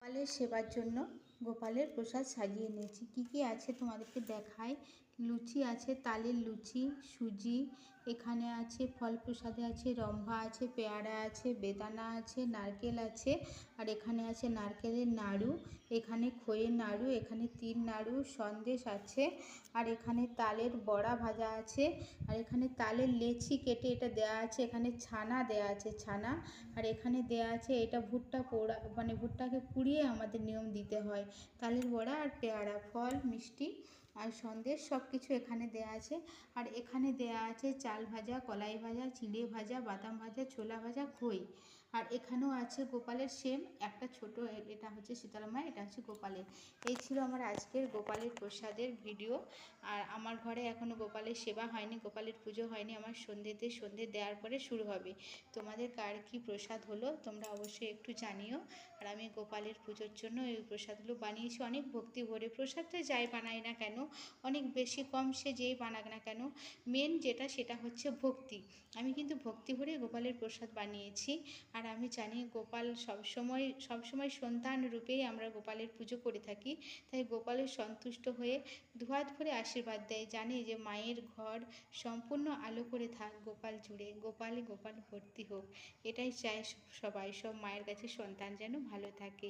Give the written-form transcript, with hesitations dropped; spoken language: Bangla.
গোপালের সেবার জন্য গোপালের প্রসাদ সাজিয়ে নিয়েছি। কি কি আছে তোমাদেরকে দেখাই। লুচি আছে, তালের লুচি, সুজি, এখানে আছে ফল প্রসাদে আছে রম্ভা আছে, পেয়ারা আছে, বেদানা আছে, নারকেল আছে, আর এখানে আছে নারকেলের নাড়ু, এখানে খইয়ের নাড়ু, এখানে তিল নাড়ু, সন্দেশ আছে, আর এখানে তালের বড়া ভাজা আছে, আর এখানে তালের লেচি কেটে এটা দেয়া আছে, এখানে ছানা দেয়া আছে ছানা, আর এখানে দেয়া আছে এটা ভুট্টা পোড়া, মানে ভুট্টাকে পুড়িয়ে আমাদের নিয়ম দিতে হয়। তালের বড়া আর পেয়ারা, ফল, মিষ্টি আর সন্দেশ সব কিছু এখানে দেয়া আছে। আর এখানে দেয়া আছে চাল ভাজা, কলাই ভাজা, চিড়ে ভাজা, বাদাম ভাজা, ছোলা ভাজা, খই। আর এখানেও আছে গোপালের সেম একটা ছোট, এটা হচ্ছে শীতলা মা, এটা হচ্ছে গোপালের। এই ছিল আমার আজকের গোপালের প্রসাদের ভিডিও। আর আমার ঘরে এখনও গোপালের সেবা হয়নি, গোপালের পুজো হয়নি, আমার সন্ধে দেওয়ার পরে শুরু হবে। তোমাদের কার কী প্রসাদ হলো তোমরা অবশ্যই একটু জানিও। আর আমি গোপালের পুজোর জন্য এই প্রসাদগুলো বানিয়েছি অনেক ভক্তি ভরে। প্রসাদটা যাই বানাই না কেন, অনেক বেশি কম সে যেই বানাক না কেন, মেন যেটা সেটা হচ্ছে ভক্তি। আমি কিন্তু ভক্তি ভরে গোপালের প্রসাদ বানিয়েছি। আর আমি জানি গোপাল সবসময় সন্তান রূপেই আমরা গোপালের পুজো করে থাকি। তাই গোপালের সন্তুষ্ট হয়ে দুহাত ভরে আশীর্বাদ দেয়, জানে যে মায়ের ঘর সম্পূর্ণ আলো করে থাক গোপাল জুড়ে, গোপালে গোপাল ভর্তি হোক। এটাই চায় সবাই, সব মায়ের কাছে সন্তান যেন ভালো থাকে।